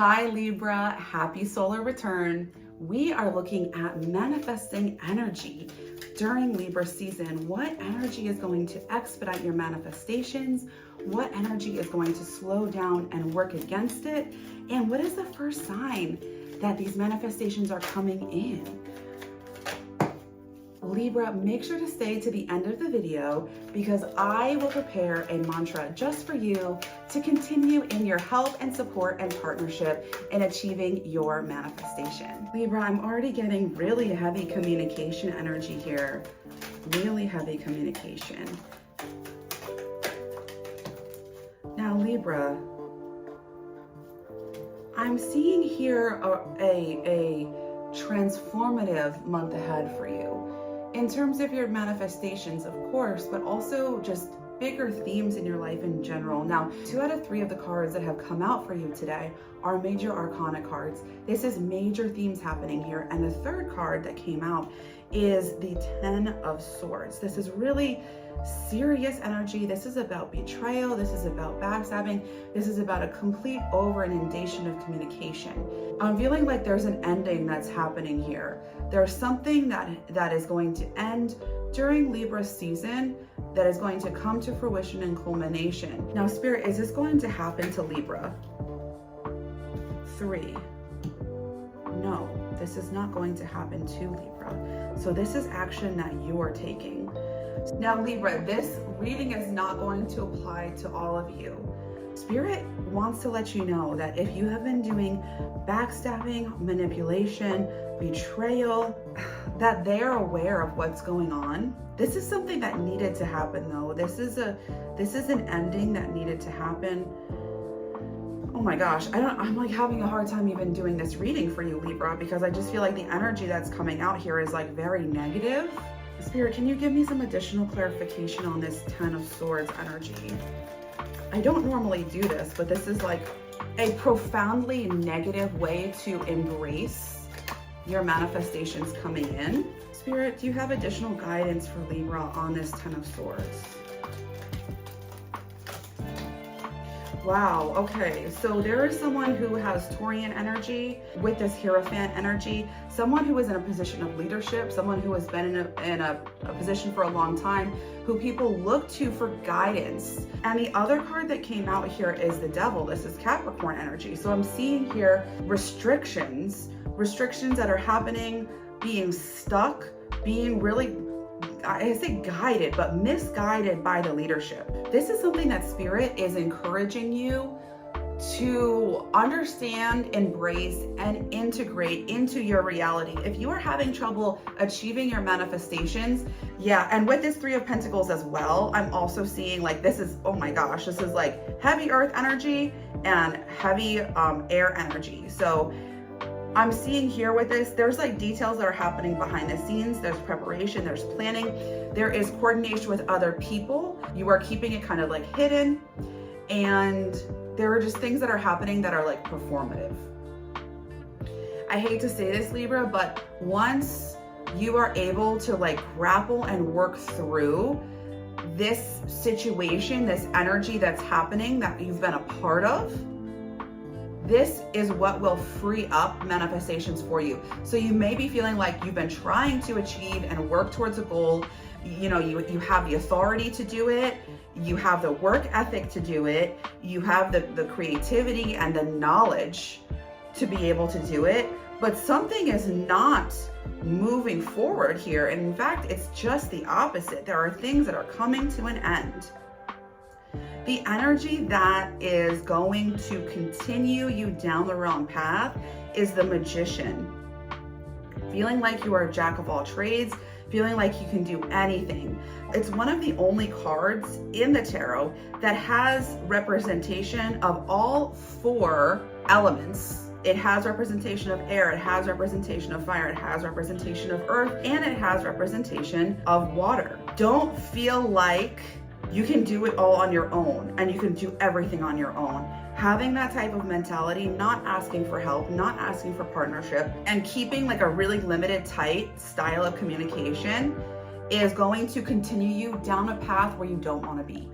Hi Libra, happy solar return. We are looking at manifesting energy during Libra season. What energy is going to expedite your manifestations? What energy is going to slow down and work against it? And what is the first sign that these manifestations are coming in? Libra, make sure to stay to the end of the video because I will prepare a mantra just for you to continue in your help and support and partnership in achieving your manifestation. Libra, I'm already getting really heavy communication energy here. Really heavy communication. Now, Libra, I'm seeing here a transformative month ahead for you. In terms of your manifestations, of course, but also just bigger themes in your life in general. Now, 2 out of 3 of the cards that have come out for you today are major arcana cards. This is major themes happening here. And the 3rd card that came out is the 10 of Swords. This is really serious energy. This is about betrayal. This is about backstabbing. This is about a complete inundation of communication. I'm feeling like there's an ending that's happening here. There's something that is going to end during Libra season that is going to come to fruition and culmination. Now, Spirit, is this going to happen to Libra? 3. No, this is not going to happen to Libra. So this is action that you are taking. Now, Libra, this reading is not going to apply to all of you. Spirit wants to let you know that if you have been doing backstabbing, manipulation, betrayal, that they are aware of what's going on. This is something that needed to happen though. This is an ending that needed to happen. Oh my gosh, I'm like having a hard time even doing this reading for you, Libra, because I just feel like the energy that's coming out here is like very negative. Spirit, can you give me some additional clarification on this 10 of Swords energy? I don't normally do this, but this is like a profoundly negative way to embrace your manifestations coming in. Spirit, do you have additional guidance for Libra on this 10 of Swords? Wow, okay, so there is someone who has Taurian energy with this Hierophant energy, someone who is in a position of leadership, someone who has been in a position for a long time, who people look to for guidance. And the other card that came out here is the Devil. This is Capricorn energy. So I'm seeing here restrictions that are happening, being stuck, being really, I say guided, but misguided by the leadership. This is something that Spirit is encouraging you to understand, embrace, and integrate into your reality. If you are having trouble achieving your manifestations, yeah, and with this 3 of Pentacles as well, I'm also seeing like this is, oh my gosh, this is like heavy earth energy and heavy air energy. So I'm seeing here with this, there's like details that are happening behind the scenes. There's preparation, there's planning, there is coordination with other people. You are keeping it kind of like hidden. And there are just things that are happening that are like performative. I hate to say this, Libra, but once you are able to like grapple and work through this situation, this energy that's happening that you've been a part of, this is what will free up manifestations for you. So you may be feeling like you've been trying to achieve and work towards a goal. You know, you have the authority to do it. You have the work ethic to do it. You have the creativity and the knowledge to be able to do it. But something is not moving forward here. And in fact, it's just the opposite. There are things that are coming to an end. The energy that is going to continue you down the wrong path is the Magician. Feeling like you are a jack of all trades, feeling like you can do anything. It's one of the only cards in the tarot that has representation of all 4 elements. It has representation of air, it has representation of fire, it has representation of earth, and it has representation of water. Don't feel like you can do it all on your own and you can do everything on your own. Having that type of mentality, not asking for help, not asking for partnership, and keeping like a really limited, tight style of communication is going to continue you down a path where you don't want to be.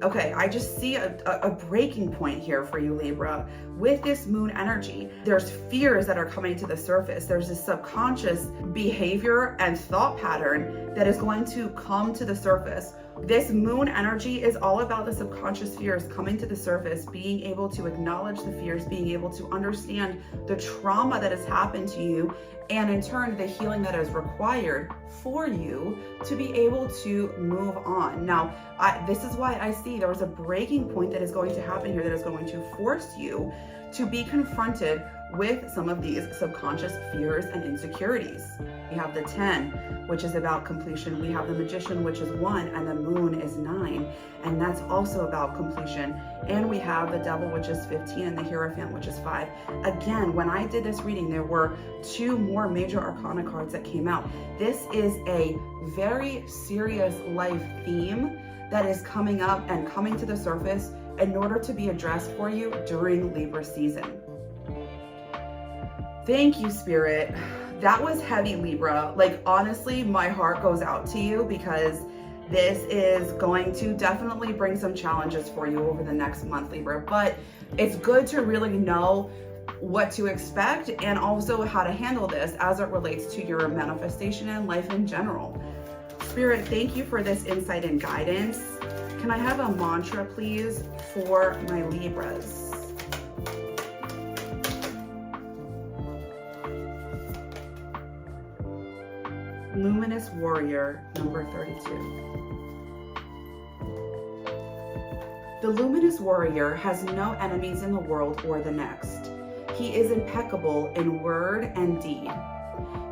Okay, I just see a breaking point here for you, Libra. With this moon energy, there's fears that are coming to the surface. There's this subconscious behavior and thought pattern that is going to come to the surface. This moon energy is all about the subconscious fears coming to the surface, being able to acknowledge the fears, being able to understand the trauma that has happened to you, and in turn, the healing that is required for you to be able to move on. Now, this is why I see there was a breaking point that is going to happen here that is going to force you to be confronted with some of these subconscious fears and insecurities. We have the 10, which is about completion. We have the Magician, which is 1, and the Moon is 9, and that's also about completion. And we have the Devil, which is 15, and the Hierophant, which is 5. Again, when I did this reading, there were 2 more major arcana cards that came out. This is a very serious life theme that is coming up and coming to the surface in order to be addressed for you during Libra season. Thank you, Spirit. That was heavy, Libra. Like, honestly, my heart goes out to you because this is going to definitely bring some challenges for you over the next month, Libra. But it's good to really know what to expect and also how to handle this as it relates to your manifestation and life in general. Spirit, thank you for this insight and guidance. Can I have a mantra, please, for my Libras? Luminous Warrior, number 32. The Luminous Warrior has no enemies in the world or the next. He is impeccable in word and deed.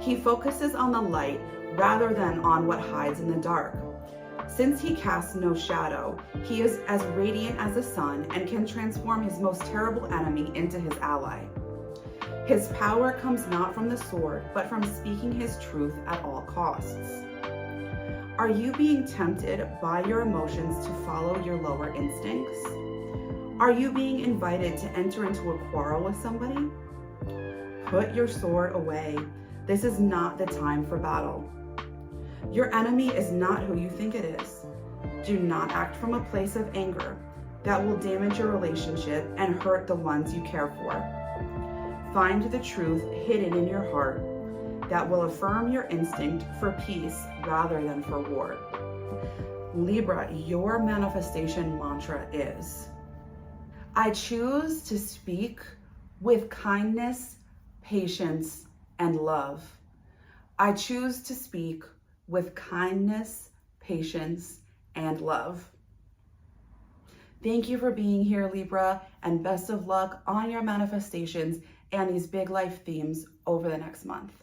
He focuses on the light rather than on what hides in the dark. Since he casts no shadow, he is as radiant as the sun and can transform his most terrible enemy into his ally. His power comes not from the sword, but from speaking his truth at all costs. Are you being tempted by your emotions to follow your lower instincts? Are you being invited to enter into a quarrel with somebody? Put your sword away. This is not the time for battle. Your enemy is not who you think it is. Do not act from a place of anger that will damage your relationship and hurt the ones you care for. Find the truth hidden in your heart that will affirm your instinct for peace rather than for war. Libra, your manifestation mantra is, I choose to speak with kindness, patience, and love. I choose to speak with kindness, patience, and love. Thank you for being here, Libra, and best of luck on your manifestations and these big life themes over the next month.